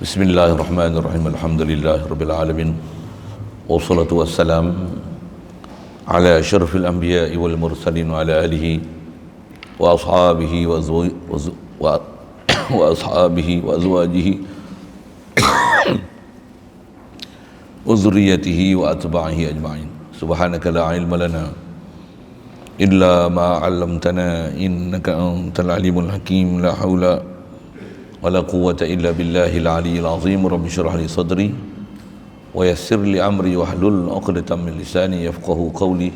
Bismillahirrahmanirrahim. Alhamdulillahirabbil alamin. Wassalatu wassalam ala asyrafil anbiya'i wal mursalin wa ala alihi wa ashabihi wa azwajihi wa zurriyyatihi wa atba'ihi ajma'in. Subhanaka la ilma lana illa ma 'allamtana innaka antal alimul hakim. La haula wala quwwata illa billahil aliyyil azim. Rabbi shrah li sadri wa yassir li amri wahlul 'uqdatam min lisani yafqahu qawli.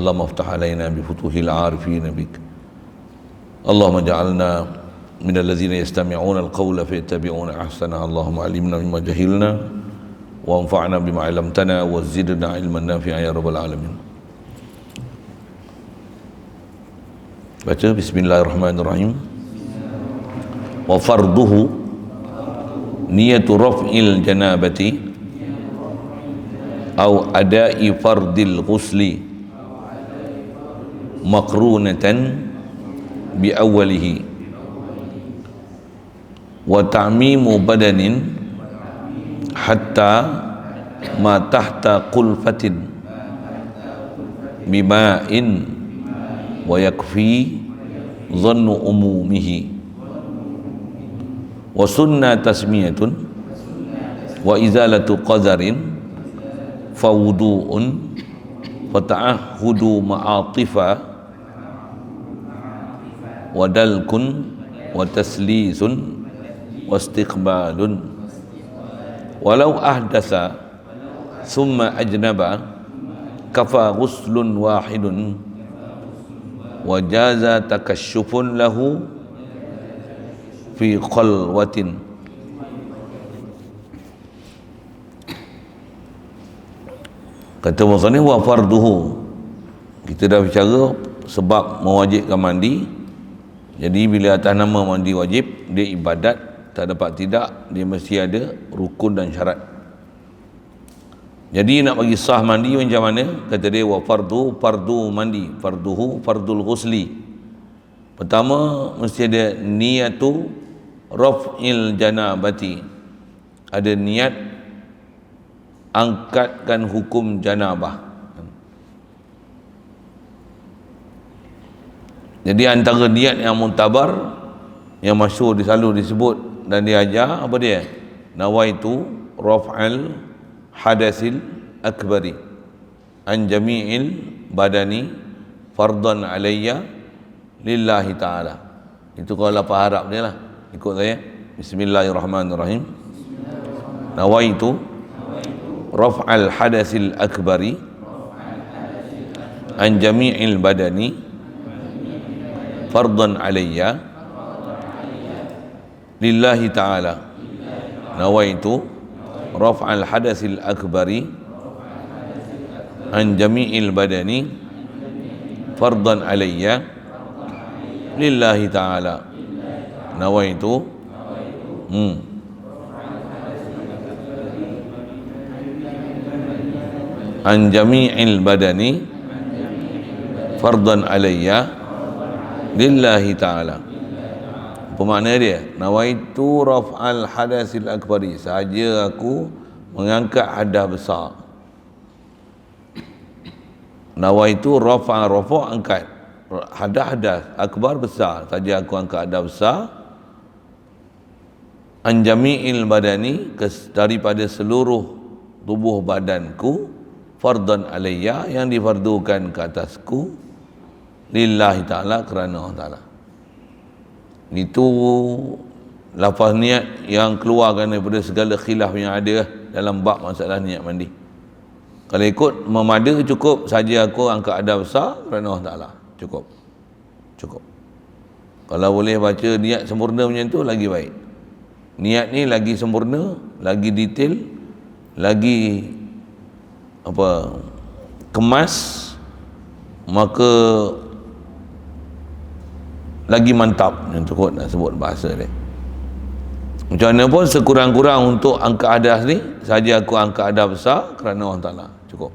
Allahumma iftah alaina bi futuhil 'arifin bik. Allahumma ja'alna minal ladzina yastami'una al-qawla fayattabi'una ahsana. Allahumma 'allimna mimma jahilna wa anfa'na bima 'allamtana wa zidna 'ilman nafi'a ya rabbal alamin. Baca bismillahirrahmanirrahim. Wa farduhu niyatu raf'il janabati au ada'i fardil ghusli makrunatan bi awwalihi wa ta'mimu badanin hatta ma tahta qulfatin bima'in wa yakfi dhannu umumihi wa sunnah tasmiyatun wa izalatu qadarin fa wudu'un fa ta'ahudu ma'atifa wa dalkun wa taslisun wa istiqbalun walau ahdasa summa ajnaba kafa ghuslun wahidun wa jaza takashshufun lahu fi khalwatin. Kata musannif wa farduhu, kita dah bicara sebab mewajibkan mandi. Jadi bila atas nama mandi wajib, dia ibadat, tak dapat tidak, dia mesti ada rukun dan syarat. Jadi nak bagi sah mandi macam mana? Kata dia wa fardu mandi, farduhu fardul ghusli. Pertama mesti ada niyatu raf'il janabati, ada niat angkatkan hukum janabah. Jadi antara niat yang mutabar, yang masyhur selalu disebut dan diajar, apa dia? Nawaitu raf'al hadasil akbari an jami'il badani fardan alayya lillahi ta'ala. Itu kalau lapar harap dia lah. Ikut saya. Bismillahirrahmanirrahim. Nawaitu raf'al hadasil akbari an jami'il badani fardan alayya lillahi ta'ala. Nawaitu raf'al hadasil akbari an jami'il badani fardan alayya lillahi ta'ala. Nawaitu an jami'il badani fardan alayya lillahi ta'ala. Apa makna dia? Nawaitu raf'al hadasil akbari, sahaja aku mengangkat hadas besar. Nawaitu rafa angkat, hadas akbar besar, saja aku angkat hadas besar. An jami'il badani, daripada seluruh tubuh badanku, fardan alayya, yang difardukan ke atasku, lillahi ta'ala, kerana Allah Ta'ala. Itu lafaz niat yang keluarkan daripada segala khilaf yang ada dalam bab masalah niat mandi. Kalau ikut memada, cukup saja aku angkat hadas besar kerana Allah Ta'ala, cukup. Kalau boleh baca niat sempurna macam tu, lagi baik. Niat ni lagi sempurna, lagi detail, lagi kemas, maka lagi mantap. Yang tu kot nak sebut bahasa dia. Macam mana pun sekurang-kurang untuk angkat hadas ni, saja aku angkat hadas besar kerana Allah Ta'ala, cukup.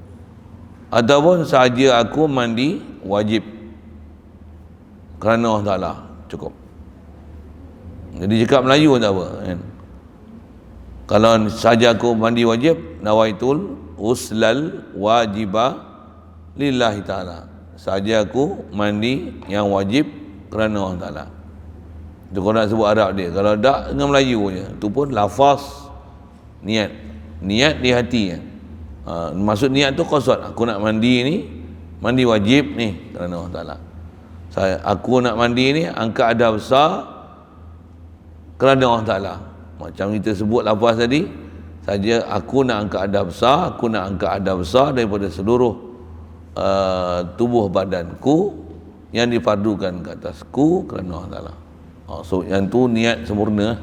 Ataupun saja aku mandi wajib kerana Allah Ta'ala, cukup. Jadi cakap Melayu tak apa kan? Kalau saja aku mandi wajib, nawaitul uslal wajibah lillahi ta'ala. Saja aku mandi yang wajib kerana Allah Ta'ala. Itu kau nak sebut Arab dia. Kalau tak dengan Melayu je, itu pun lafaz niat. Niat di hati kan. Maksud niat tu qasad. Aku nak mandi ni, mandi wajib ni kerana Allah Ta'ala. Aku nak mandi ni angkat adab besar kerana Allah Ta'ala. Macam kita sebut lafaz tadi, saja aku nak angkat adab besar, aku nak angkat adab besar daripada seluruh tubuh badanku yang difardukan ke atasku kerana Allah Ta'ala. So yang tu niat sempurna.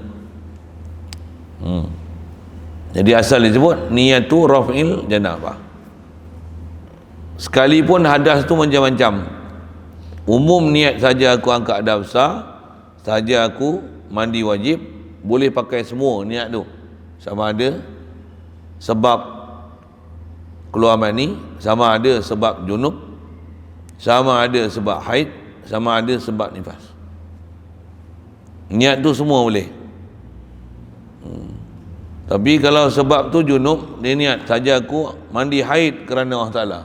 Jadi asal disebut niat tu raf'il janabah. Sekalipun hadas tu macam-macam, umum niat saja aku angkat adab besar, saja aku mandi wajib, boleh pakai semua niat tu. Sama ada sebab keluar mani, sama ada sebab junub, sama ada sebab haid, sama ada sebab nifas. Niat tu semua boleh. Tapi kalau sebab tu junub, dia niat saja aku mandi haid kerana Allah Ta'ala.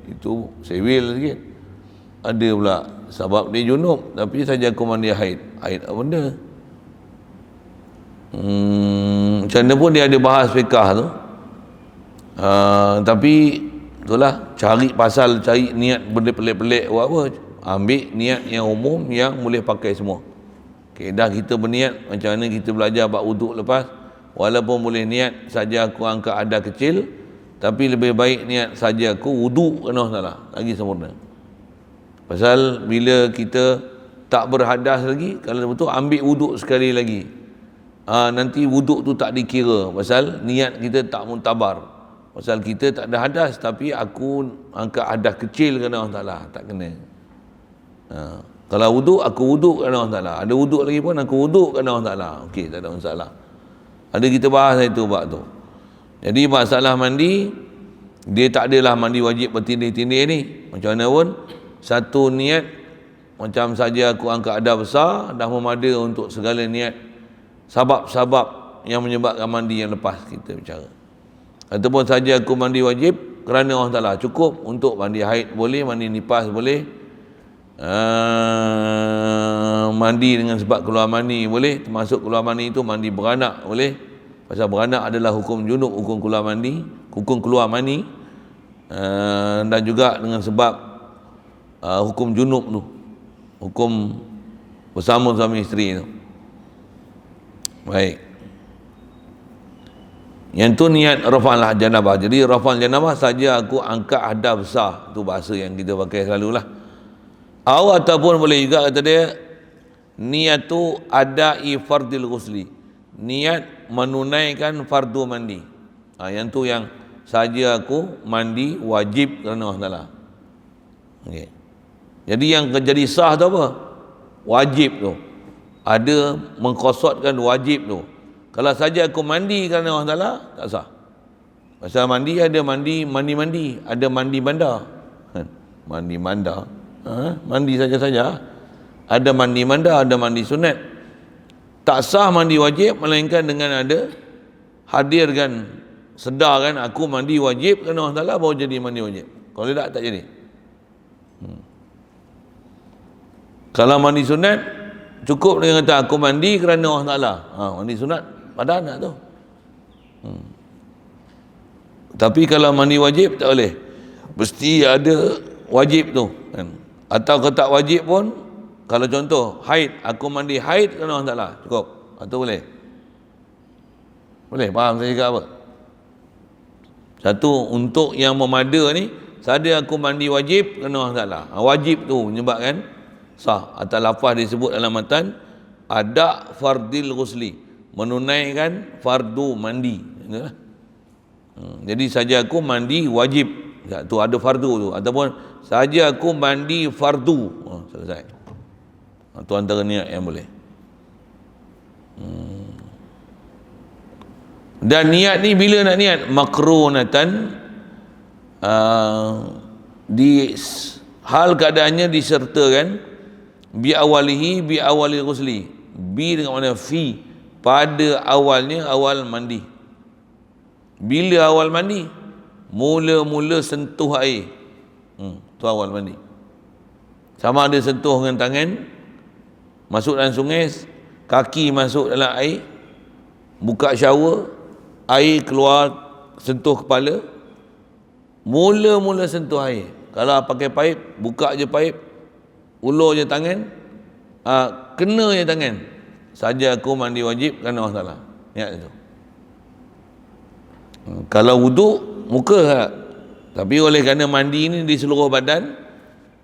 Itu sewil sikit. Ada pula sebab dia junub, tapi saja aku mandi haid. Haid apa benda? Macam mana pun dia ada bahas fiqah tu. Tapi itulah, cari pasal, cari niat benda pelik-pelik buat apa, ambil niat yang umum yang boleh pakai semua. Okay, dah kita berniat, macam mana kita belajar bab wuduk lepas, walaupun boleh niat saja aku angkat adab kecil, tapi lebih baik niat saja aku wuduk kerana Allah Ta'ala, lagi sempurna. Pasal bila kita tak berhadas lagi, kalau betul ambil wuduk sekali lagi, nanti wuduk tu tak dikira, pasal niat kita tak muntabar. Pasal kita tak ada hadas, tapi aku angkat hadas kecil kerana Allah Ta'ala, tak kena. Kalau wuduk, aku wuduk kerana Allah Ta'ala. Ada wuduk lagi pun, aku wuduk kerana Allah Ta'ala. Okey, tak ada masalah. Ada kita bahas itu bab tu. Jadi masalah mandi, dia tak adalah mandi wajib bertindih-tindih ni. Macam mana pun, satu niat, macam saja aku angkat adab besar, dah memada untuk segala niat, sabab-sabab yang menyebabkan mandi yang lepas kita bicara. Ataupun saja aku mandi wajib kerana Allah Ta'ala, cukup untuk mandi haid boleh, mandi nifas boleh, mandi dengan sebab keluar mani boleh, termasuk keluar mani itu mandi beranak boleh, pasal beranak adalah hukum junub, hukum keluar mani, hukum keluar mani, dan juga dengan sebab hukum junub tu, hukum bersama suami isteri tu. Baik, yang tu niat rafa'al janabah. Jadi rafa'al janabah saja aku angkat hadas besar, tu bahasa yang kita pakai selalulah. Ataupun boleh juga kata dia, niat tu adai fardil ghusli, niat menunaikan fardu mandi. Yang tu yang saja aku mandi wajib kerana Allah Ta'ala. Okay. Jadi yang jadi sah tu apa? Wajib tu. Ada mengkosotkan wajib tu. Kalau saja aku mandi kerana Allah Ta'ala, tak sah. Pasal mandi ada mandi, ada mandi bandar. Mandi bandar. Mandi saja-saja. Ada mandi bandar, ada mandi sunat. Tak sah mandi wajib, melainkan dengan ada hadirkan, sedarkan aku mandi wajib kerana Allah Ta'ala, baru jadi mandi wajib. Kalau tidak, tak jadi. Kalau mandi sunat, cukup dengan kata aku mandi kerana Allah Ta'ala. Mandi sunat pada anak tu. Tapi kalau mandi wajib tak boleh, mesti ada wajib tu kan. Atau kalau tak wajib pun, kalau contoh haid, aku mandi haid kerana Allah Ta'ala, cukup. Atau boleh? Boleh, faham saya cakap apa? Satu, untuk yang memada ni, saja aku mandi wajib kerana Allah Ta'ala. Wajib tu menyebabkan sah. Atau lafaz disebut dalam matan, ada fardil ghusli, menunaikan fardu mandi. Jadi saja aku mandi wajib, tu ada fardu tu. Ataupun saja aku mandi fardu, selesai. Tu antara niat yang boleh. Dan niat ni bila nak niat? Makrunatan, di hal keadaannya disertakan bi awalihi bi awalil ghusli. Bi dengan mana fi, pada awalnya awal mandi. Bila awal mandi? Mula-mula sentuh air. Tu awal mandi. Sama ada sentuh dengan tangan, masuk dalam sungai, kaki masuk dalam air, buka shower, air keluar sentuh kepala, mula-mula sentuh air. Kalau pakai paip, buka je paip, ulur je tangan, kena je tangan, saja aku mandi wajib kerana Allah Ta'ala. Niat itu. Kalau wuduk, muka tak. Tapi oleh kerana mandi ni di seluruh badan,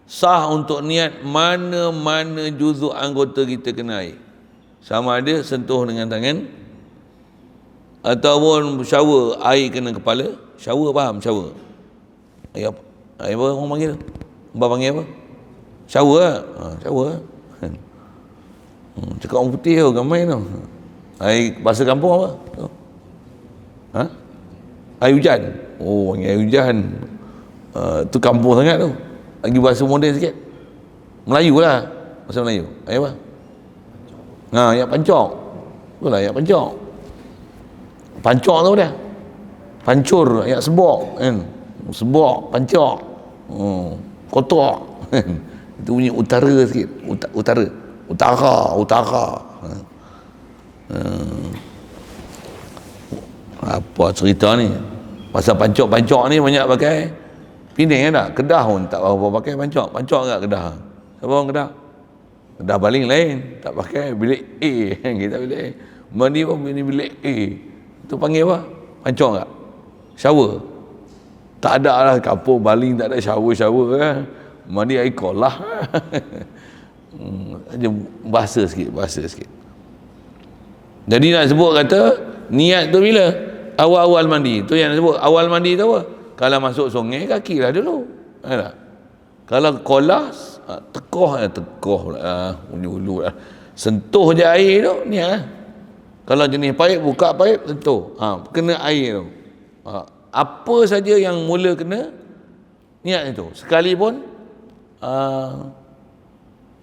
sah untuk niat mana-mana juzuk anggota kita kena air. Sama ada sentuh dengan tangan, ataupun shower, air kena kepala. Shower, faham? Shower. Air apa orang panggil? Abang panggil apa? Shower lah. Shower lah. Cakap orang putih tu, gamai tu. Air bahasa kampung apa? Air hujan. Oh, air hujan. Tu kampung sangat tu. Lagi bahasa moden sikit. Melayu lah. Bahasa Melayu. Air apa? Air pancok. Itulah air pancok. Pancok tu dia. Pancur, air sebok kan. Sebok, pancok. Kotor. Itu bunyi utara sikit. Utara. Utara. Apa cerita ni? Pasal pancok ni banyak pakai Penang tak? Kedah pun tak apa pakai pancok kat Kedah. Siapa orang Kedah? Kedah baling lain, tak pakai bilik A. Kita bilik A. Mandi pun bilik A. Itu panggil apa? Pancok tak? Shower. Tak ada lah kampung baling tak ada shower kan. Mandi air kolah. Bahasa sikit. Jadi nak sebut kata niat tu bila? Awal-awal mandi. Tu yang nak sebut. Awal mandi tu apa? Kalau masuk sungai, kaki lah dulu. Tak? Kalau kolah, tekoh lah. Ulu lah. Sentuh je air tu, niat lah. Kalau jenis paip, buka paip, sentuh. Kena air tu. Apa saja yang mula kena, niat itu. Sekalipun,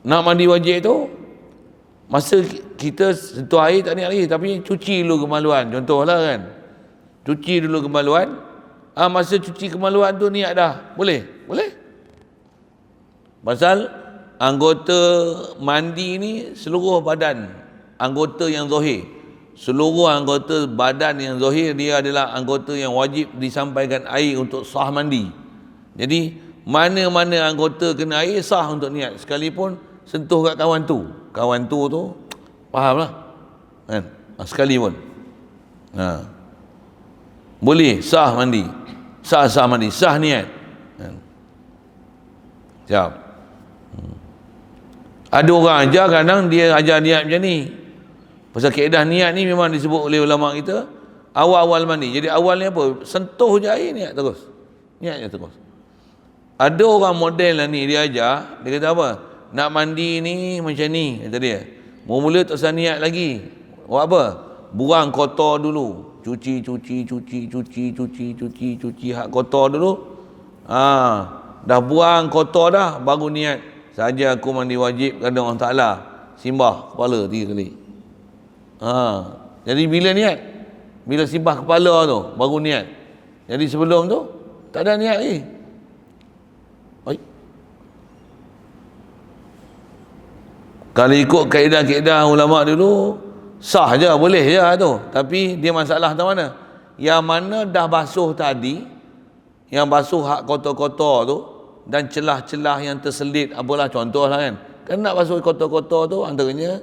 nak mandi wajib tu, masa kita sentuh air tak niat lagi, tapi cuci dulu kemaluan. Contohlah kan. Cuci dulu kemaluan. Masa cuci kemaluan tu niat dah. Boleh? Pasal anggota mandi ni seluruh badan. Anggota yang zahir. Seluruh anggota badan yang zahir, dia adalah anggota yang wajib disampaikan air untuk sah mandi. Jadi, mana-mana anggota kena air sah untuk niat. Sekalipun sentuh kat kawan tu. Kawan tu faham lah. Kan? Sekali pun. Boleh sah mandi. Sah mandi. Sah niat. Siap. Ada orang ajar kadang dia ajar niat macam ni. Pasal kaedah niat ni memang disebut oleh ulama kita awal-awal mandi. Jadi awalnya apa? Sentuh je air, niat terus. Niat je terus. Ada orang model lah ni dia ajar, dia kata apa? Nak mandi ni macam ni, kata dia. Mula-mula tak usah niat lagi. Buat apa? Buang kotor dulu. Cuci hak kotor dulu. Dah buang kotor dah, baru niat. Saja aku mandi wajib kerana Allah Ta'ala. Simbah kepala 3 kali. Jadi bila niat? Bila simbah kepala tu, baru niat. Jadi sebelum tu, tak ada niat lagi. Kalau ikut kaedah-kaedah ulama dulu, sah je, boleh je tu. Tapi dia masalah tahu mana? Yang mana dah basuh tadi, yang basuh hak kotor-kotor tu, dan celah-celah yang terselit, apalah contohlah kan. Kan nak basuh kotor-kotor tu, antaranya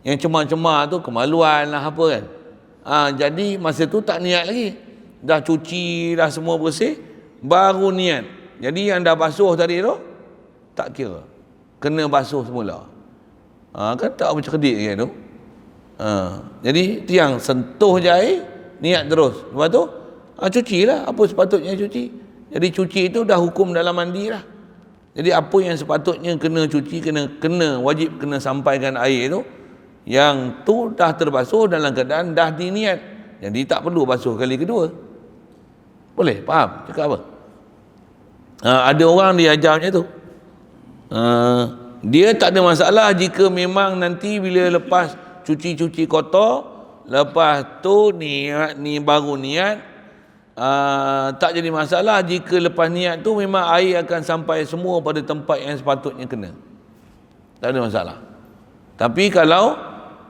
yang cemar-cemar tu kemaluan lah apa kan. Jadi masa tu tak niat lagi. Dah cuci, dah semua bersih, baru niat. Jadi yang dah basuh tadi tu, tak kira. Kena basuh semula. Kan tak macam kedik kan tu. Jadi tu yang sentuh je air, niat terus. Lepas tu, cucilah apa sepatutnya cuci. Jadi cuci itu dah hukum dalam mandi lah. Jadi apa yang sepatutnya kena cuci, kena wajib kena sampaikan air tu, yang tu dah terbasuh dalam keadaan dah diniat. Jadi tak perlu basuh kali kedua. Boleh? Faham? Cakap apa? Ada orang dia ajar macam tu. Dia tak ada masalah jika memang nanti bila lepas cuci-cuci kotor, Lepas tu ni baru niat, tak jadi masalah jika lepas niat tu memang air akan sampai semua pada tempat yang sepatutnya kena. Tak ada masalah. Tapi kalau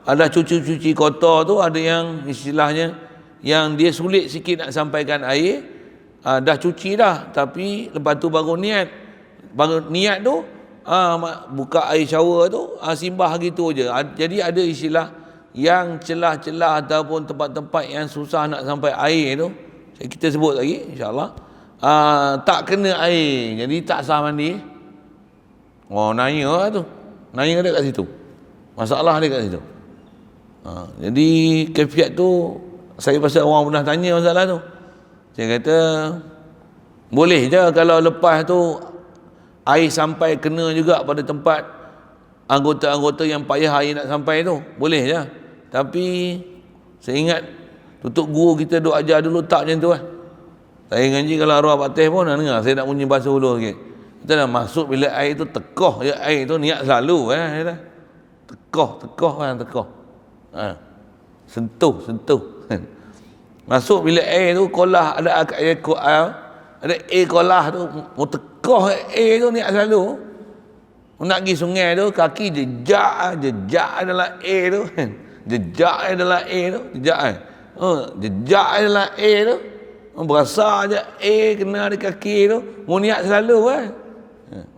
ada cuci-cuci kotor tu, ada yang istilahnya yang dia sulit sikit nak sampaikan air, dah cuci dah, tapi lepas tu baru niat. Baru niat tu buka air shower tu simbah gitu je. Jadi ada istilah yang celah-celah ataupun tempat-tempat yang susah nak sampai air tu, kita sebut lagi insya-Allah, tak kena air, jadi tak sah mandi. Nanya lah tu. Nanya ada kat situ. Masalah dia kat situ. Jadi kefiat tu, saya pasal orang pernah tanya masalah tu. Saya kata boleh je kalau lepas tu air sampai kena juga pada tempat anggota-anggota yang payah air nak sampai tu, boleh je. Tapi saya ingat tutup guru kita duk ajar dulu tak macam tu lah. Saya ngaji kalau arwah Patih pun nak dengar, saya nak bunyi bahasa Hulu sikit. Kita dah masuk bila air tu tekoh je, air tu niat selalu tekoh kan, tekoh. Sentuh. Masuk bila air tu kolah, ada air kolah tu, mau tekoh air tu niat selalu. Nak pergi sungai tu, kaki jejak dalam air tu. Jejak dalam air tu, jejak dalam air tu. Berasa je air kena di kaki tu, mau niat selalu kan.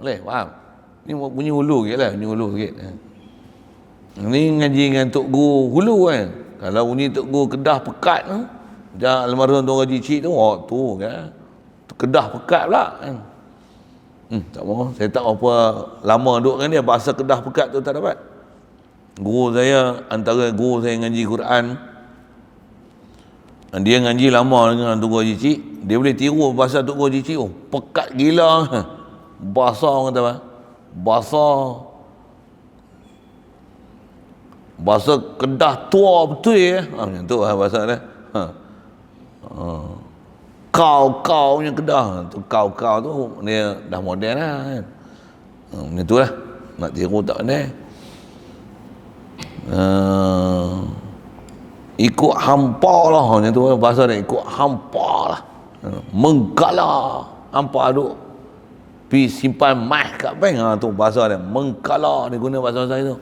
Boleh, faham? Ni bunyi hulu sikit lah, bunyi hulu sikit. Ni ngaji dengan Tok Guru Hulu kan. Kalau bunyi Tok Guru Kedah Pekat tu, macam almarhum Tuan Haji Cik tu, tu kan. Kedah Pekat pula kan. Tak mau, saya tak apa lama duduk dengan dia, bahasa Kedah Pekat tu tak dapat. Guru saya, antara guru saya ngaji Quran, dia ngaji lama dengan Tok Haji Cik, dia boleh tiru bahasa Tok Haji Cik. Pekat gila. Bahasa orang kata apa? Bahasa Kedah tua betul ya. Macam tu lah bahasa dia. Kau punya Kedah tu, kau tu dia dah moden lah kan. Macam tu lah, nak tiru tak pandai. Ikut hampa lah, macam tu lah bahasa dia, ikut hampa lah. Mengkala hampa duk pi simpan mas kat bank, tu bahasa dia, mengkala, dia guna bahasa itu.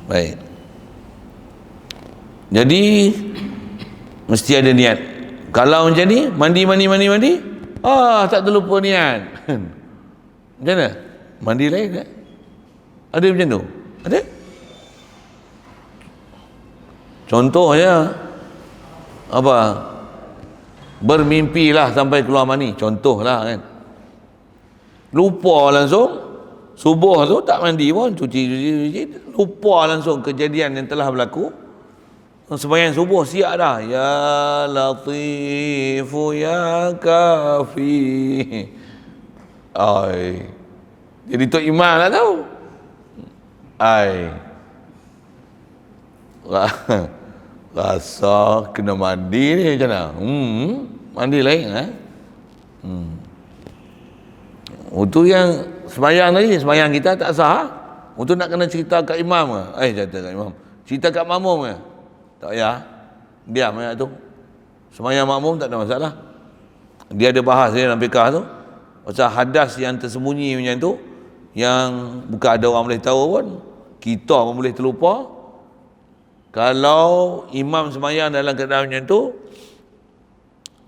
Baik. Jadi mesti ada niat. Kalau macam ni, mandi, tak terlupa niat. Macam mana? Mandi lain tak? Ada macam tu? Ada? Contohnya apa? Bermimpilah sampai keluar mani, contohlah kan. Lupa langsung, subuh tu tak mandi pun, cuci, lupa langsung kejadian yang telah berlaku. Sembahyang subuh siap dah. Ya Latifu ya Kafi. Jadi Tok Imam lah tahu. Rasa kena mandi ni macam mana? Mandi lain Itu yang sembahyang tadi, sembahyang kita tak sah. Itu nak kena cerita kat imam ke? Cerita kat imam. Cerita kat makmum ke? Tak payah. Diam ayat tu. Sembahyang makmum tak ada masalah. Dia ada bahas dia dalam fiqah tu. Pasal hadas yang tersembunyi macam tu, yang bukan ada orang boleh tahu pun, kita pun boleh terlupa. Kalau imam sembahyang dalam keadaan macam tu,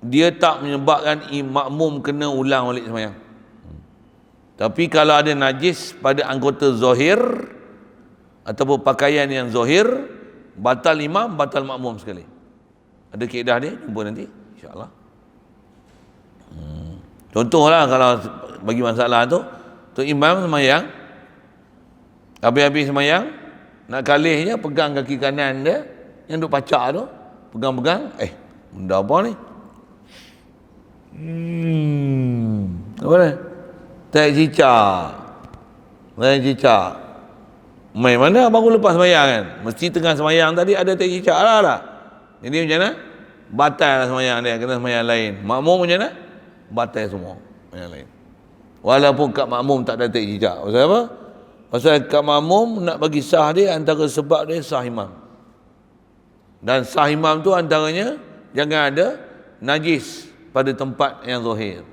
dia tak menyebabkan makmum kena ulang balik sembahyang. Tapi kalau ada najis pada anggota zahir ataupun pakaian yang zahir, batal imam, batal makmum sekali. Ada kaedah dia, jumpa nanti insya-Allah. Contohlah kalau bagi masalah tu imam sembahyang, habis-habis sembahyang, nak kalihnya pegang kaki kanan dia yang duk pacak tu, pegang-pegang, benda apa ni? Apa ni? Tak cicak. Main mana baru lepas sembahyang kan? Mesti tengah sembahyang tadi ada tak cicak lah tak? Jadi macam mana? Batal lah sembahyang dia, kena sembahyang lain. Makmum macam mana? Batal semua sembahyang lain. Walaupun kat makmum tak ada tak cicak. Pasal apa? Pasal kat makmum nak bagi sah dia, antara sebab dia sah imam. Dan sah imam tu antaranya jangan ada najis pada tempat yang zahir.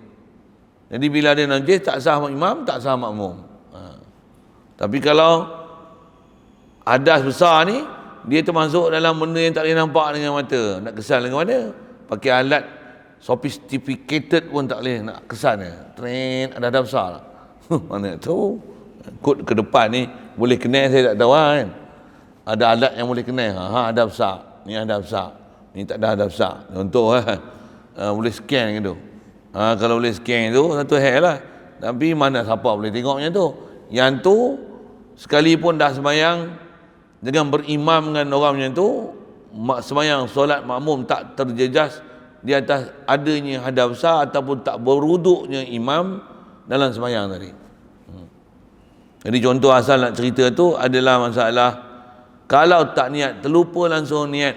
Jadi bila ada najis tak sah imam, tak sah makmum. Tapi kalau hadas besar ni, dia termasuk dalam benda yang tak boleh nampak dengan mata. Nak kesan dengan mana? Pakai alat sophisticated pun tak boleh nak kesan dia. Tren, ada hadas besar lah. Mana tahu. Kod ke depan ni boleh kenal, saya tak tahu kan. Ada alat yang boleh kenal. Ada besar. Ni ada besar. Ni tak ada besar. Contoh boleh scan gitu. Kalau boleh scan tu satu hal lah. Tapi mana siapa boleh tengoknya tu. Yang tu sekalipun dah sembahyang dengan berimam dengan orang macam tu, sembahyang solat makmum tak terjejas di atas adanya hadas besar ataupun tak berwuduknya imam dalam sembahyang tadi. Jadi contoh asal nak cerita tu adalah masalah kalau tak niat, terlupa langsung niat,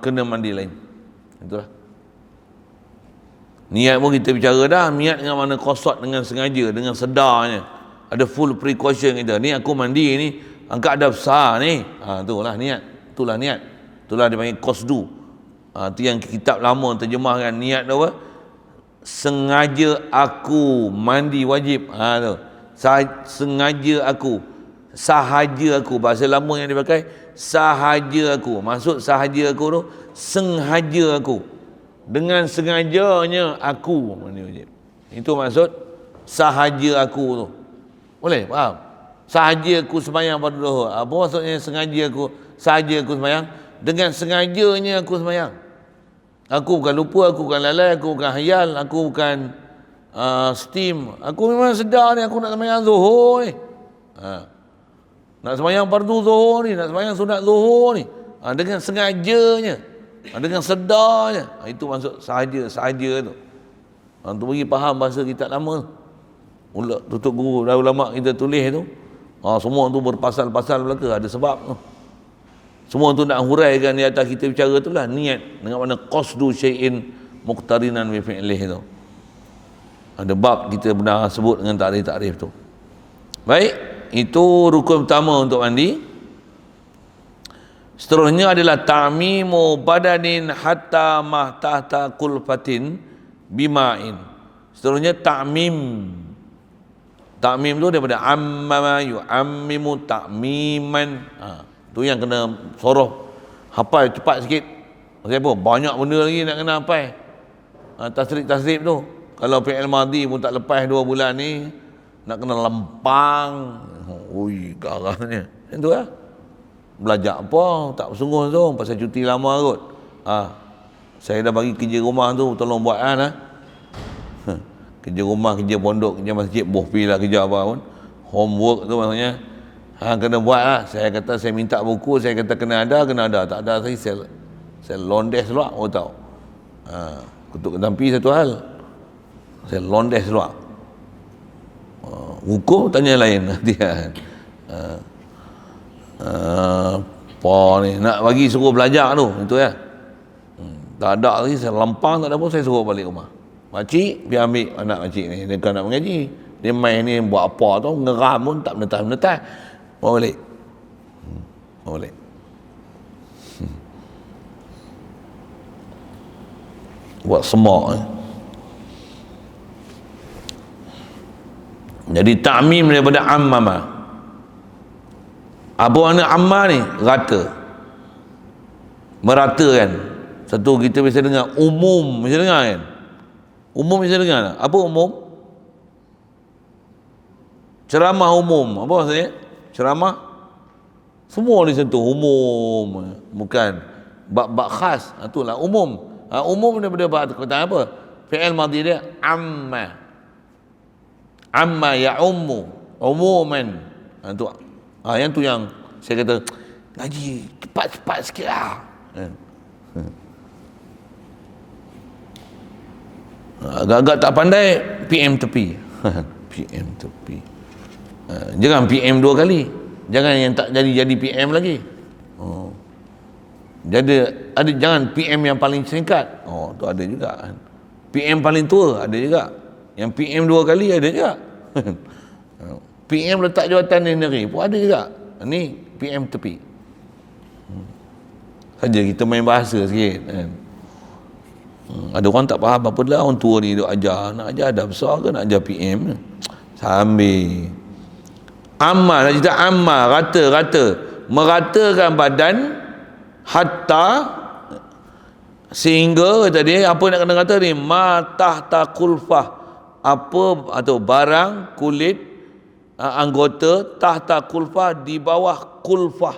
kena mandi lain. Itulah. Niat pun kita bicara dah, niat dengan mana kosot, dengan sengaja, dengan sedarnya. Ada full precaution kita. Ni aku mandi ni, angkat ada besar ni. Itulah niat. Itulah niat. Itulah dia panggil qasdu. Itu yang kitab lama terjemahkan niat tu apa? Sengaja aku mandi wajib. Tu. Sengaja aku, sahaja aku, bahasa lama yang dipakai sahaja aku. Maksud sahaja aku tu sengaja aku, dengan sengajanya aku mandi wajib. Itu maksud sahaja aku tu. Boleh faham? Sahaja aku sembahyang pada zuhur. Apa maksudnya sahaja aku sembahyang? Dengan sengajanya aku sembahyang. Aku bukan lupa, aku bukan lalai, aku bukan hayal, aku bukan steam. Aku memang sedar ni, aku nak sembahyang zuhur ni. Nak sembahyang fardu zuhur ni, nak sembahyang sunat zuhur ni. Dengan sengajanya, dengan sedarnya. Itu maksud sahaja tu. Tu bagi faham bahasa kitab lama. Mula tutup guru dah ulama kita tulis tu. Semua tu berpasal-pasal belaka, ada sebab tu. Semua tu nak huraikan di atas kita bicara tu lah, niat dengan mana qasdu syai'in muqtarinan bi fi'lih tu. Ada bab kita benar sebut dengan takrif-takrif tu. Baik, itu rukun pertama untuk mandi. Seterusnya adalah ta'mimu badanin hatta ma tahta kulfatin bima'in. Seterusnya ta'mim. Ta'mim tu daripada ammama yu'ammimu ta'miman. Tu yang kena soroh, hafal cepat sikit. Pasal apa? Banyak benda lagi nak kena hafal. Tasrif tu. Kalau fi'il madhi pun tak lepas 2 bulan ni, nak kena lempang. Ui, garahnya. Itu lah. Belajar apa? Tak bersungguh tu. Pasal cuti lama kot. Saya dah bagi kerja rumah tu, tolong buat kan. Kerja rumah, kerja pondok, kerja masjid, bohpi lah kerja apa pun. Homework tu maksudnya. Kena buat lah. Saya kata saya minta buku, saya kata kena ada. Tak ada saya londes luak, tahu. Kutuk ketampi satu hal. Saya londes luak. Hukum tanya lain dia. Apa ni nak bagi suruh belajar tu, itu ya. Tak ada lagi, saya lempang tak ada pun, saya suruh balik rumah. Makcik pergi ambil anak makcik ni, dia kan nak mengaji. Dia main ni buat apa tu, ngeram pun tak menetas. Bawa balik. Buat semak ni. Jadi ta'mim daripada ammama. Apa makna amma ni? Rata. Merata kan. Satu kita biasa dengar umum, biasa dengar kan. Umum biasa dengar tak? Apa umum? Ceramah umum. Apa maksudnya? Ceramah semua disentuh, umum. Bukan bab-bab khas. Itulah umum. Umum daripada bab kata apa? Fi'il madhi dia amma. Amma ya'ummu umuman. Itu yang tu yang saya kata ngaji cepat-cepat sikitlah. Agak-agak tak pandai, PM tepi. PM tepi. Jangan PM 2 kali. Jangan yang tak jadi PM lagi. Ada jangan PM yang paling singkat. Tu ada juga. PM paling tua ada juga. Yang PM 2 kali ada juga. PM letak jawatan ni negeri pun ada juga. Ni PM tepi. Saja kita main bahasa sikit kan. Ada orang tak faham apa dah orang tua ni duk ajar, nak ajar dah besar ke nak ajar PM. Sambil amal, nak cerita amal, rata-rata meratakan badan hatta sehingga tadi apa nak kena kata ni, ma tahta kulfah, apa atau barang kulit anggota tahta kulfah, di bawah kulfah.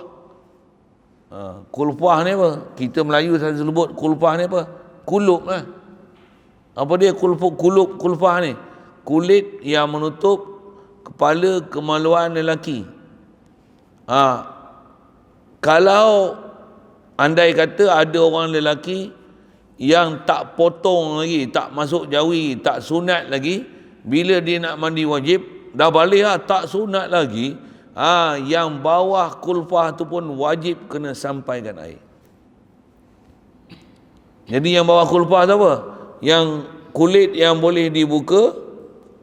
Kulfah ni apa? Kita Melayu saya sebut kulfah ni apa? Kulup lah. Apa dia kulfah ni? Kulit yang menutup kepala kemaluan lelaki. Kalau andai kata ada orang lelaki yang tak potong lagi, tak masuk jawi, tak sunat lagi, bila dia nak mandi wajib, dah balik lah, tak sunat lagi, yang bawah kulfah tu pun wajib kena sampaikan air. Jadi yang bawah kulfah tu apa? Yang kulit yang boleh dibuka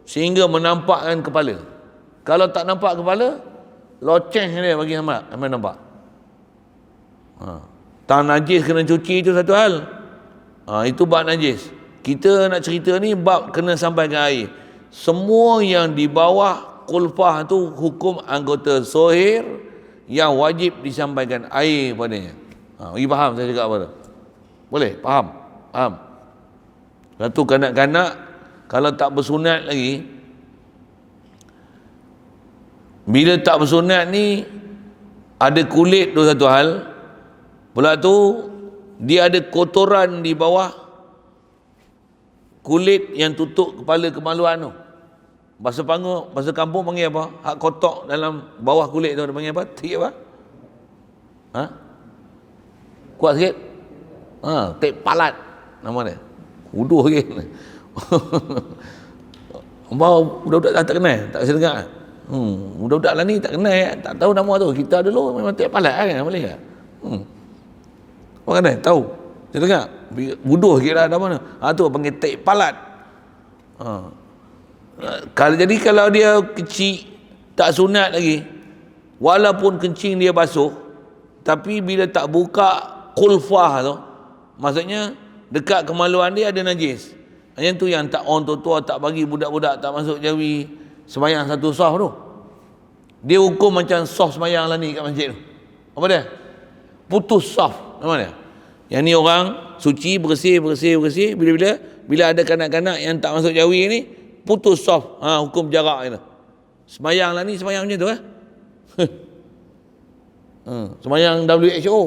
sehingga menampakkan kepala. Kalau tak nampak kepala, loceng dia bagi hamba nampak. Tak najis kena cuci itu satu hal. Itu bab najis. Kita nak cerita ni bab kena sampaikan air. Semua yang di bawah kulfah tu hukum anggota zohir yang wajib disampaikan air padanya. Bagi faham saya cakap apa tu? Boleh? Faham? Faham? Satu kanak-kanak kalau tak bersunat lagi, bila tak bersunat ni ada kulit tu satu hal, pula tu dia ada kotoran di bawah kulit yang tutup kepala kemaluan tu. Bahasa kampung panggil apa? Hak kotak dalam bawah kulit tu dia panggil apa? Tik apa? Kuat sikit? Tik palat nama dia. Uduh sikit. Budak-budak tak kenal, tak bisa dengar. Budak-budak lah ni tak kenal, tak tahu nama tu. Kita dulu memang tik palat kan, boleh tak? Orang kenal, tahu. Saya dengar, buduh sikit lah nama tu. Tu panggil tik palat. Kalau dia kecil, tak sunat lagi, walaupun kencing dia basuh, tapi bila tak buka kulfah tu, maksudnya dekat kemaluan dia ada najis. Yang tu yang tak orang tua-tua tak bagi budak-budak tak masuk jawi sembahyang satu saf tu. Dia hukum macam saf sembahyang lah ni kat masjid tu. Apa dia? Putus saf. Nama dia? Yang ni orang suci, bersih. Bila ada kanak-kanak yang tak masuk jawi ni, putus saf. Hukum jarak itu. Sembahyang lah ni, sembahyang macam tu sembahyang WHO.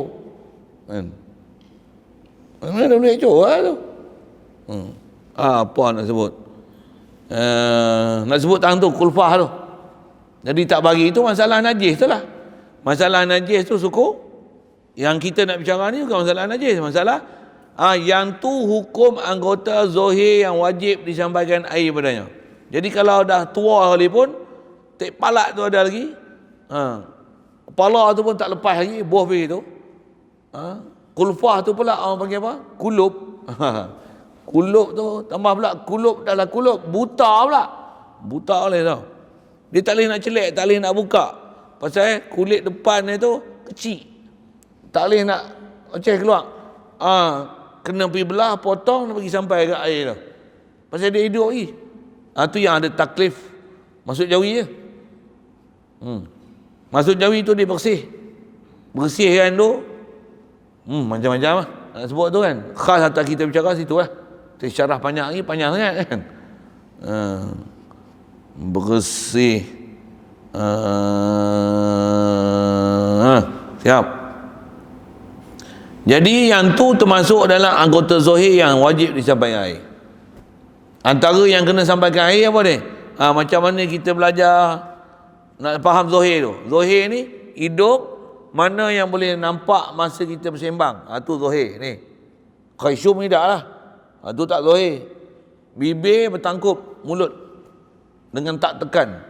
Mana WHO lah tu. Apa nak sebut? Nak sebut tang tu, kulfah tu. Jadi tak bagi itu masalah najis tu lah. Masalah najis tu suku. Yang kita nak bicara ni bukan masalah najis. Masalah yang tu hukum anggota zohir yang wajib disampaikan air padanya. Jadi kalau dah tua kali pun, tik palat tu ada lagi. Kepala tu pun tak lepas lagi, buah tu. Kulfah tu pula orang panggil apa? Kulup. Kulup tu tambah pula kulup dalam kulup buta pula. Buta oleh tau. Dia tak boleh nak celak, tak boleh nak buka. Pasal kulit depan dia tu kecil. Tak boleh nak keluar. Kena pergi belah, potong dan bagi sampai ke air tu. Pasal dia hidup lagi. Tu yang ada taklif masuk jawi je. Masuk jawi tu dia bersih. Bersihkan tu macam-macam lah nak sebut tu kan. Khas atas kita bicara situ lah. Syarah panjang ni, panjang sangat kan. Bersih. Siap. Jadi yang tu termasuk dalam anggota zohir yang wajib disampaikan air. Antara yang kena sampaikan air apa dia? Macam mana kita belajar nak faham zohir tu. Zohir ni hidung mana yang boleh nampak masa kita bersembang. Tu zohir ni. Khaysyum ni dah lah. Tu tak zohir. Bibir bertangkup mulut dengan tak tekan.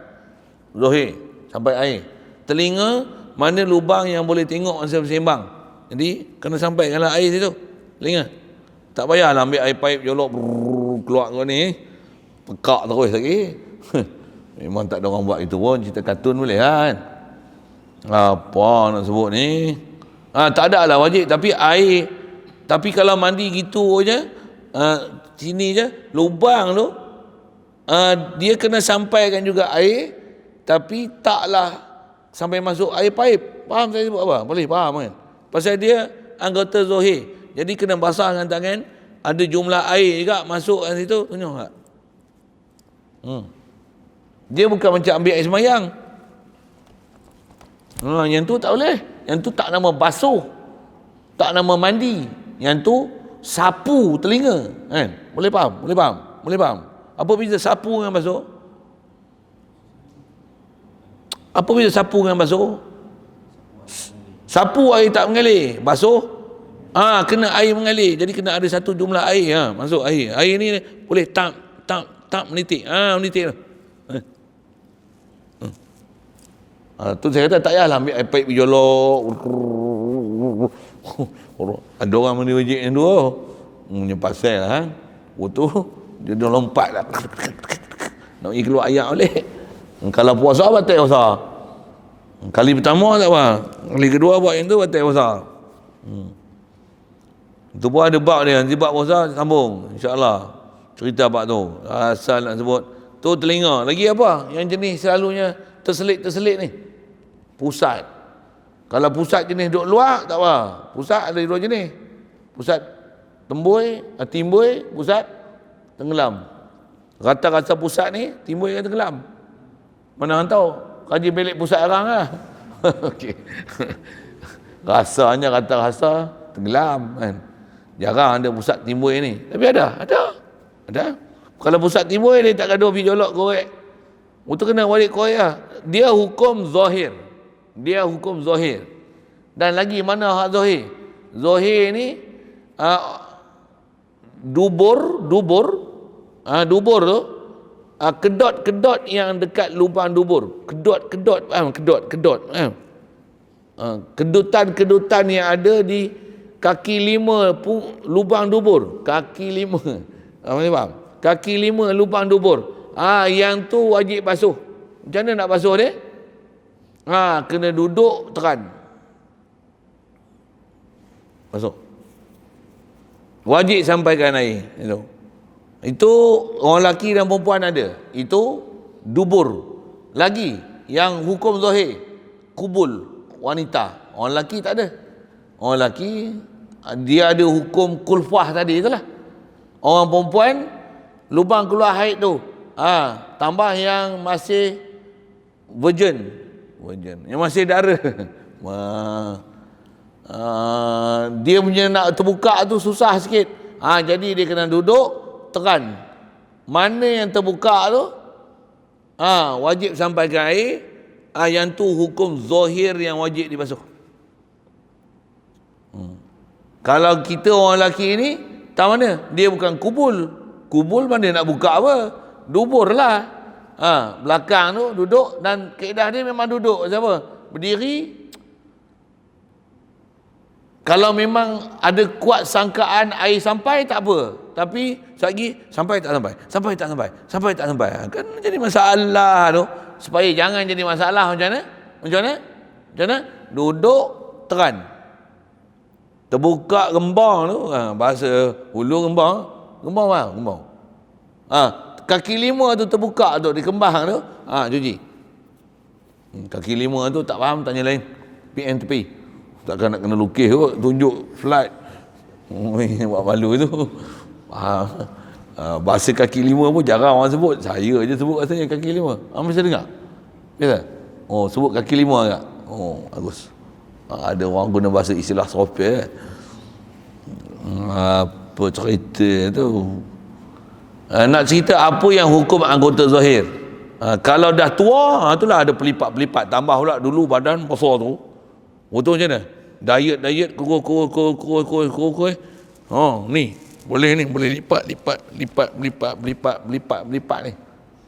Zohir sampai air. Telinga mana lubang yang boleh tengok masa bersembang. Jadi kena sampaikanlah air situ. Telinga. Tak payahlah ambil air paip jolok keluar kau ni. Pekak terus lagi. Memang tak ada orang buat itu pun, cerita kartun boleh kan. Apa nak sebut ni? Tak ada lah wajib, tapi air, tapi kalau mandi gitu je, sini je lubang tu, dia kena sampaikan juga air, tapi taklah sampai masuk air paip. Faham saya sebut apa? Boleh faham kan? Pasal dia anggota zohir, jadi kena basah dengan tangan. Ada jumlah air juga masuk kat situ, tengok tak? Dia bukan macam ambil air semayang. Yang tu tak boleh. Yang tu tak nama basuh, tak nama mandi. Yang tu sapu telinga kan? Boleh faham? Boleh faham? Boleh faham? Apa beza sapu dengan basuh? Apa beza sapu dengan basuh? Sapu air tak mengalir, basuh kena air mengalir. Jadi kena ada satu jumlah air masuk air. Air ni boleh tak menitik. Menitik tu. Tu saya kata tak payahlah ambil air paip bijolok. Ada orang mandi wajib yang dua punya pasal lah. Tu dia lompat lah. Nak pergi keluar ayak boleh. Kalau puasa batal puasa. Kali pertama tak apa. Kali kedua buat yang tu batal puasa. Itu pun ada bab dia. Nanti bab puasa sambung insya-Allah. Cerita bab tu. Asal nak sebut tu telinga. Lagi apa? Yang jenis selalunya terselit ni. Pusat. Kalau pusat jenis duduk luar tak apa. Pusat ada dua jenis. Pusat timbul, pusat tenggelam. Rata-rata pusat ni timbul ke tenggelam? Mana orang tahu? Kaji belik pusat orang lah. Okey. Rasanya rasa tenggelam kan. Jarang ada pusat timbul ni. Tapi ada. Kalau pusat timbul dia tak gaduh bijolok korek. Itu kena balik korek lah. Dia hukum zahir. Dan lagi mana hak zahir? Zahir ni dubur tu, kedot-kedot yang dekat lubang dubur. Kedot-kedot. Kedutan yang ada di kaki 5 lubang dubur. Kaki 5. Faham? Kaki 5 lubang dubur. Yang tu wajib basuh. Macam mana nak basuh dia? Kena duduk tekan. Basuh. Wajib sampaikan air. Itu orang lelaki dan perempuan ada. Itu dubur. Lagi yang hukum zahir, kubul wanita. Orang lelaki tak ada. Orang lelaki dia ada hukum kulfah tadi itulah. Orang perempuan lubang keluar haid tu. Tambah yang masih virgin, yang masih dara. Dia punya nak terbuka tu susah sikit. Jadi dia kena duduk tekan. Mana yang terbuka tu wajib sampaikan air. Yang tu hukum zahir yang wajib dibasuh. Kalau kita orang lelaki ni tak mana? Dia bukan kubul mana nak buka apa? Dubur lah. Belakang tu duduk, dan kaedah dia memang duduk siapa? Berdiri. Kalau memang ada kuat sangkaan air sampai tak apa. Tapi lagi sampai tak sampai. Kan jadi masalah tu. Supaya jangan jadi masalah macam mana? Duduk tekan. Terbuka gembang tu, bahasa hulu gembang. Kaki 5 tu terbuka tu, di kembang tu, cuci. Kaki 5 tu tak faham, tanya lain. PM tepi. Takkan nak kena lukis kot, tunjuk flight. Buat malu tu. Bahasa kaki 5 pun jarang orang sebut. Saya je sebut rasanya kaki 5. Mesti dengar? Biasa? Sebut kaki 5 agak. Bagus. Ada orang guna bahasa istilah software. Apa cerita tu? Nak cerita apa yang hukum anggota zahir. Kalau dah tua, itulah ada pelipat-pelipat. Tambah pula dulu badan besar tu. Betul macam mana? Diet kurus. Ni boleh lipat ni.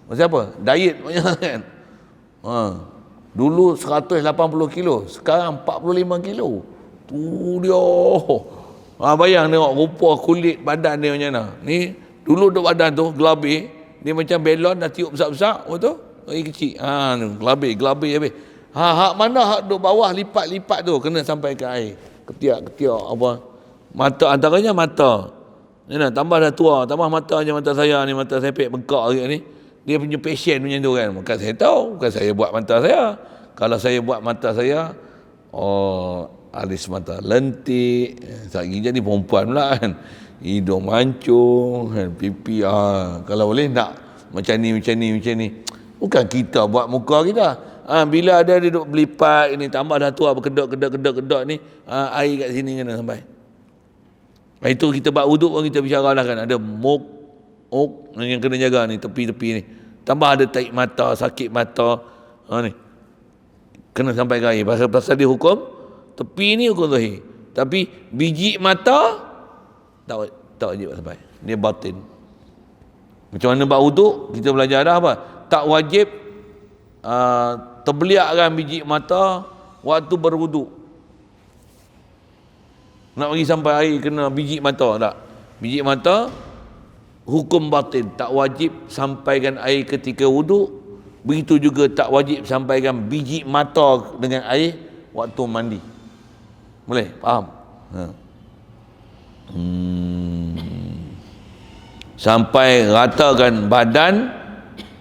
Maksud apa? Diet banyak kan? Dulu 180 kilo, sekarang 45 kilo. Tu dia. Bayang tengok rupa kulit badan dia macam mana. Ni dulu duk badan tu gelabih, dia macam belon dah tiup besar-besar, betul? Air kecil. Gelabih habis. Hak mana hak duk bawah lipat-lipat tu kena sampai ke air. Ketiak apa. Mata antaranya mata. Ni nak tambah dah tua, tambah mata je mata saya ni, mata saya bengkak ni. Dia punya passion macam tu kan. Bukan saya tahu, bukan saya buat mata saya. Kalau saya buat mata saya, alis mata lentik, lagi jadi perempuan pula kan. Hidung mancung, kan? Pipi kalau boleh nak macam ni. Bukan kita buat muka kita. Bila ada dia duk berlipat ini, tambah dah tua berkedok ni, air kat sini kena sampai. Itu kita buat wuduk pun kita bicara lah kan. Ada muk yang kena jaga ni, tepi-tepi ni. Tambah ada taik mata, sakit mata. Ni. Kena sampai ke air. Pasal dia hukum, tepi ni hukum zahir. Tapi biji mata, tak wajib sampai. Dia batin. Macam mana buat wuduk, kita belajar dah apa. Tak wajib terbeliakkan biji mata waktu berwuduk. Nak bagi sampai air kena biji mata tak. Biji mata hukum batin, tak wajib sampaikan air ketika wuduk. Begitu juga tak wajib sampaikan biji mata dengan air waktu mandi. Boleh? Faham? Sampai ratakan badan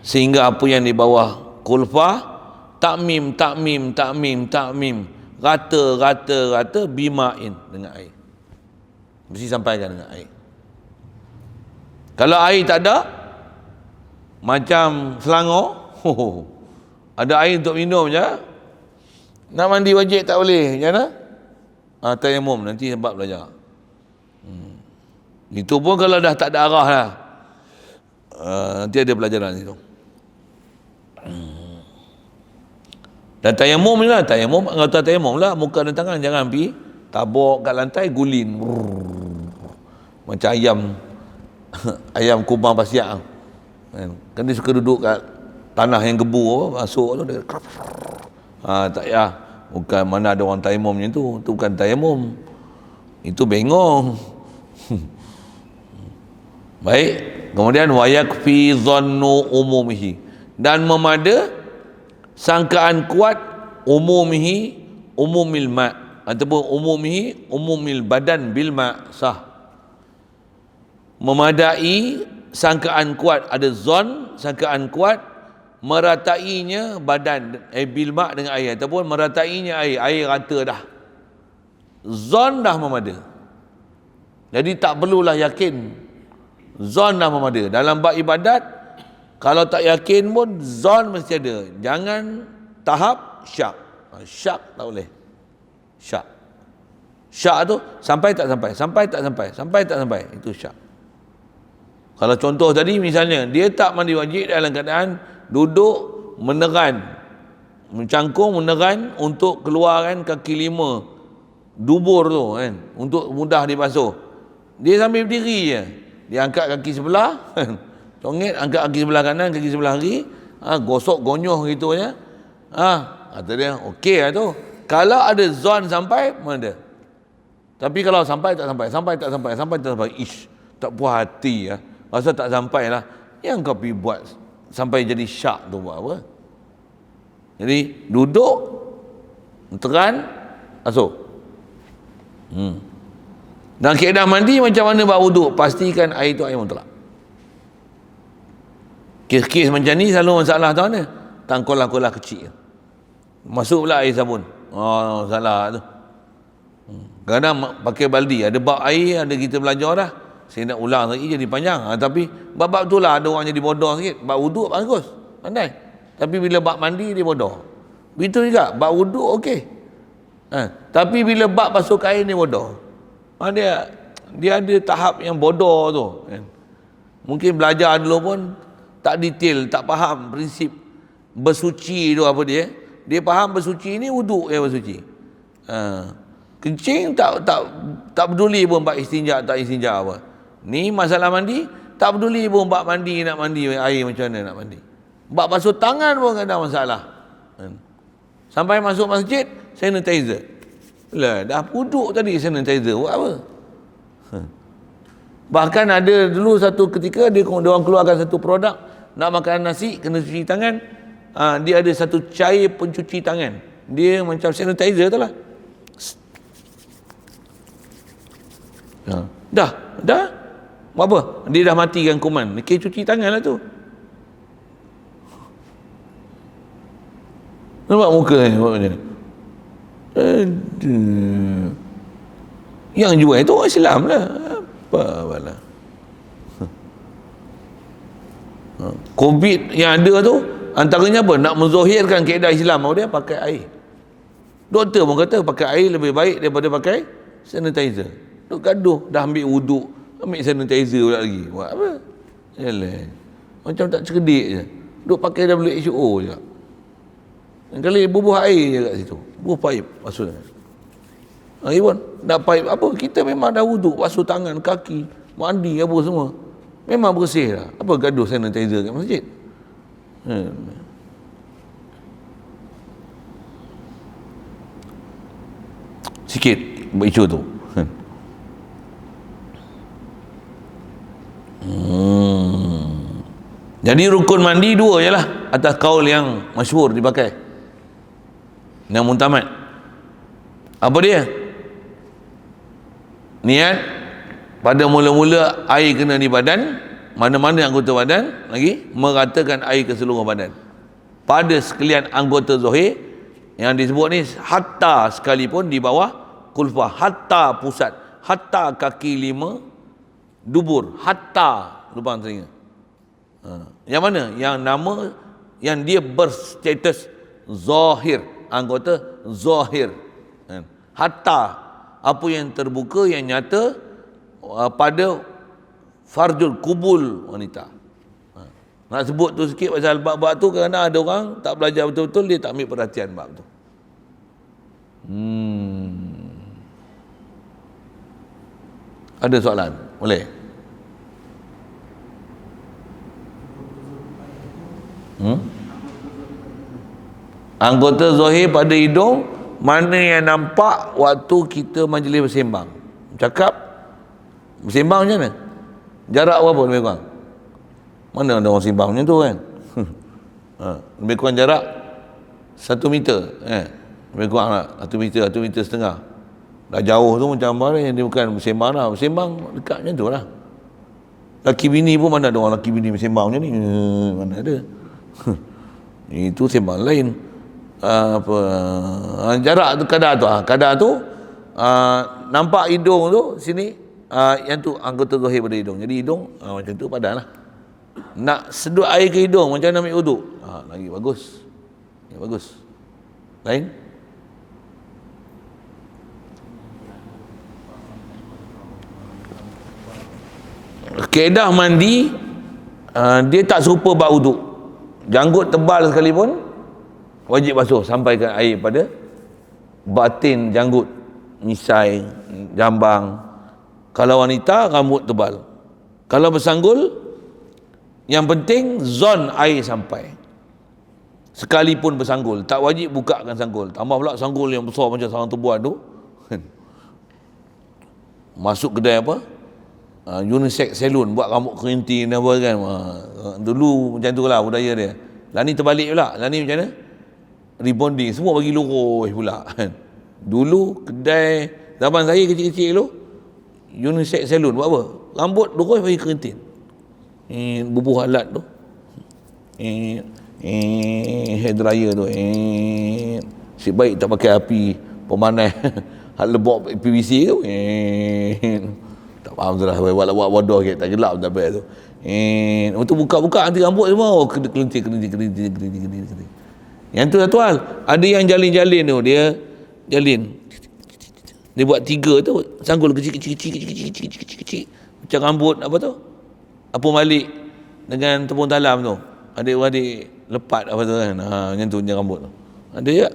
sehingga apa yang di bawah kulfah, takmim, rata bimain dengan air. Mesti sampaikan dengan air. Kalau air tak ada, macam Selangor, ada air untuk minum je, nak mandi wajib tak boleh. Macam mana? Tayamum, nanti sebab belajar. Itu pun kalau dah tak ada arah lah. Nanti ada pelajaran itu. Dan tayamum ni lah, anggota tayamum lah, muka dan tangan jangan pergi tabuk kat lantai, gulin macam ayam kubang pasiak kan, dia suka duduk kat tanah yang gebu masuk tu dia tak payah. Bukan, mana ada orang tayamum macam tu bukan tayamum, itu bengong. Baik, kemudian wayakfi dhannu umumihi, dan memada sangkaan kuat umumil ma' ataupun umumil badan bil ma' sah. Memadai sangkaan kuat, ada zon sangkaan kuat meratainya badan bil ma' dengan air, ataupun meratainya air rata dah. Zon dah memada. Jadi tak perlulah yakin. Zon dah memada. Dalam bab ibadat, kalau tak yakin pun zon mesti ada. Jangan tahap syak. Syak tak boleh. Syak tu sampai tak sampai. Itu syak. Kalau contoh tadi misalnya, dia tak mandi wajib dalam keadaan duduk meneran, mencangkung meneran untuk keluarkan kaki lima dubur tu kan, untuk mudah dibasuh. Dia sambil berdiri je. Dia angkat kaki sebelah congit, angkat kaki sebelah kanan, kaki sebelah kiri, gosok gonyoh gitu ya. Kata dia, okey lah tu. Kalau ada zon sampai, mana ada. Tapi kalau sampai tak sampai, ish, tak puas hati ya. Rasa tak sampai lah. Yang kau pergi buat sampai jadi syak tu buat apa? Jadi duduk, teran, masuk. Dan keadaan mandi macam mana buat wuduk? Pastikan air tu air mutlak. Kes-kes macam ni selalu masalah tahu mana? Tangkolah-kolah kecil. Masuk pula air sabun. Salah tu. Kadang pakai baldi, ada bab air, ada kita belajar dah. Saya nak ulang lagi jadi panjang. Tapi bab-bab tu lah ada orang jadi bodoh sikit. Bab wuduk bagus, pandai. Tapi bila bab mandi dia bodoh. Begitu juga, bab wuduk okey. Tapi bila bab basuh kain dia bodoh. Dia ada tahap yang bodoh tu. Mungkin belajar dulu pun tak detail, tak faham prinsip bersuci tu apa dia. Dia faham bersuci ni wuduk yang bersuci. Kencing tak peduli pun bab istinja tak istinja apa. Ni masalah mandi, tak peduli pun bab mandi, nak mandi air macam mana nak mandi. Bab basuh tangan pun ada masalah. Sampai masuk masjid, sanitizer. Lah, dah wuduk tadi sanitizer buat apa? Bahkan ada dulu satu ketika dia orang keluarkan satu produk, nak makan nasi kena cuci tangan, dia ada satu cair pencuci tangan. Dia macam sanitizer tu lah. Dah. Buat apa? Dia dah matikan kuman. Dia cuci tangan lah tu. Nampak muka ni? Yang jual itu orang Islam lah. Apa lah. COVID yang ada tu, antaranya apa? Nak menzahirkan kaedah Islam. Dia pakai air. Doktor pun kata pakai air lebih baik daripada pakai sanitizer. Duk gaduh, dah ambil wuduk, ambil sanitizer pula lagi. Buat apa? Yalah. Macam tak cerdik je. Duk pakai WHO je. Kali bubuh air je kat situ. Bubuh paip maksudnya. Pun nak paip apa? Kita memang dah wuduk, basuh tangan, kaki, mandi apa semua. Memang bersih lah. Apa gaduh sanitizer kat masjid? Sikit isu tu. Jadi rukun mandi dua je lah atas kaul yang masyhur dipakai, yang muntamat. Apa dia? Niat pada mula-mula air kena di badan, mana-mana anggota badan, lagi meratakan air ke seluruh badan pada sekalian anggota zahir yang disebut ni, hatta sekalipun di bawah kulfah, hatta pusat, hatta kaki lima, dubur, hatta lubang telinga. Yang mana? Yang nama yang dia berstatus zahir, anggota zahir. Hatta apa yang terbuka, yang nyata pada farjul kubul wanita. Nak sebut tu sikit pasal bab-bab tu kerana ada orang tak belajar betul-betul, dia tak ambil perhatian bab tu. Ada soalan? Boleh? Anggota zahir pada hidung, mana yang nampak waktu kita majlis bersembang. Cakap bersembang macam mana? Jarak berapa lebih kurang? Mana ada orang sembang macam tu kan? Lebih kurang jarak 1 meter, lebih kurang lah 1 meter, 1 meter setengah. Dah jauh tu macam mana, dia bukan bersembang lah. Bersembang dekat macam tu lah. Laki bini pun mana ada orang laki bini bersembang macam ni, mana ada. Itu sembang lain. Jarak tu, kadar tu nampak hidung tu sini, yang tu anggota zahir pada hidung. Jadi hidung macam tu padan lah. Nak sedut air ke hidung macam mana ambil wuduk, lagi bagus. Bagus. Lain? Kaedah mandi dia tak serupa bab wuduk. Janggut tebal sekalipun wajib basuh sampai ke air pada batin janggut, misai, jambang. Kalau wanita, rambut tebal. Kalau bersanggul, yang penting zon air sampai. Sekalipun bersanggul, tak wajib bukakan sanggul. Tambah pula sanggul yang besar macam sarang tebuan tu. Masuk kedai apa? Unisex salon, buat rambut kerinting apa kan. Dulu macam tu lah budaya dia. Lah ni terbalik pula. Lah ni macam mana? Rebonding, semua bagi lurus pula. Dulu kedai zaman saya kecil-kecil dulu, unisex salon buat apa? Rambut lurus bagi kerinting. Bubuh alat tu. Hair dryer tu. Asyik baik tak pakai api pemanas. Hak lebok PVC tu. Tak faham tu lah. Buat bodoh ke, tak gelap tak baik tu. Untuk buka-buka nanti rambut semua. Kelintir. Yang tu satu hal. Ada yang jalin-jalin tu, dia jalin. Dia buat 3 tu, sanggul kecil. Macam rambut apa tu? Apa balik dengan tepung talam tu. Adik-adik lepat apa tu kan. Macam tu macam rambut tu. Ada ya.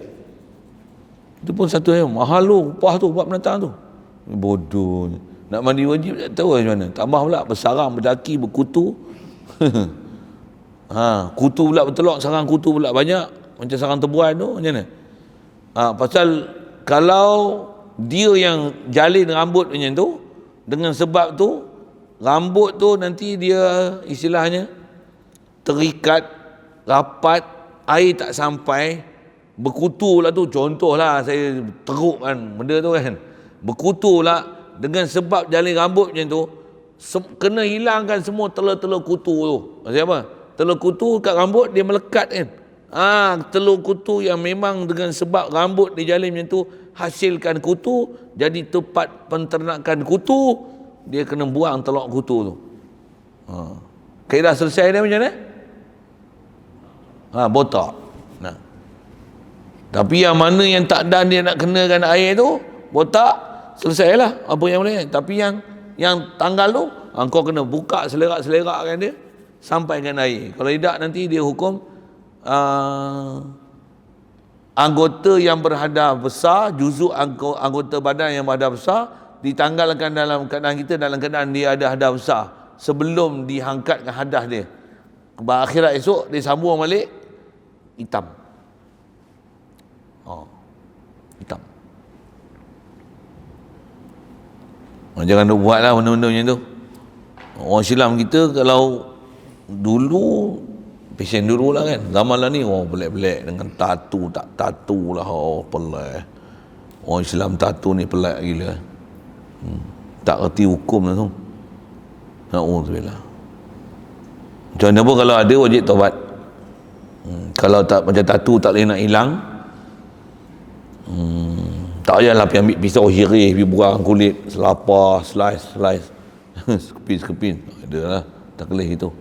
Itu pun satu yang mahal tu, upah tu buat penatang tu. Bodoh. Nak mandi wajib tak tahu macam mana. Tambah pula bersarang, berdaki, berkutu. Kutu pula bertelok, sarang kutu pula banyak. Macam sarang tebuan tu macam mana? Pasal kalau dia yang jalin rambut macam tu, dengan sebab tu rambut tu nanti dia istilahnya terikat rapat air tak sampai, berkutu lah tu, contohlah saya teruk kan benda tu kan, berkutu lah dengan sebab jalan rambut macam tu, kena hilangkan semua telur-telur kutu tu. Maksudnya apa? Telur kutu kat rambut dia melekat kan. Telur kutu yang memang dengan sebab rambut dia jalan macam tu hasilkan kutu, jadi tempat penternakan kutu, dia kena buang telur kutu tu. Kaedah selesai dia macam mana? Botak. Nah. Tapi yang mana yang tak dan dia nak kenakan air tu, botak, selesailah apa yang boleh. Tapi yang tanggal tu, kau kena buka selerak-selerakkan dia sampaikan air. Kalau tidak nanti dia hukum anggota yang berhadas besar, juzuk anggota badan yang berhadas besar ditanggalkan dalam keadaan kita dalam keadaan dia ada hadas besar sebelum dihangkatkan hadas dia. Akhirat esok dia sambung balik hitam. Hitam. Jangan nak buatlah benda-benda macam tu. Orang Islam kita kalau dulu pesen dulu lah kan, zaman lah ni pelik-pelik dengan tatu, tak tatu lah, pelik. Orang Islam tatu ni pelik gila. Tak erti hukum lah tu. Na'udzubillah. Macam mana pun kalau ada wajib taubat. Kalau tak macam tatu tak boleh nak hilang, tak payahlah pergi ambil pisau hirih, pergi buang kulit, selapar, slice sekepin ada lah, tak boleh gitu.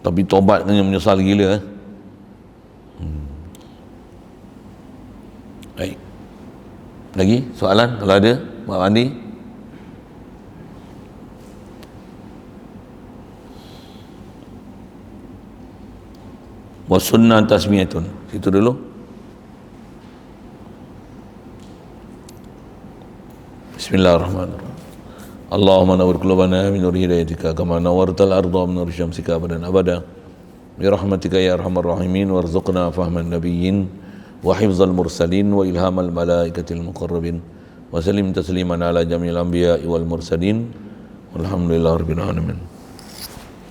Tapi taubat kena menyesal gila. Baik, lagi soalan kalau ada, Mak Andi? Wa sunnah tasmiyatun, situ dulu. Bismillahirrahmanirrahim. Allahumma nawwir qulubana min nur hidayatika kama nawwartal arda min nur syamsika abadan abada bi rahmatika ya arhamar rahimin warzuqna fahman nabiyyin wa hifzal mursalin wa ilhamal malaikatil muqarrabin wa sallim tasliman ala jamil anbiya'i wal mursalin walhamdulillahirabbil alamin.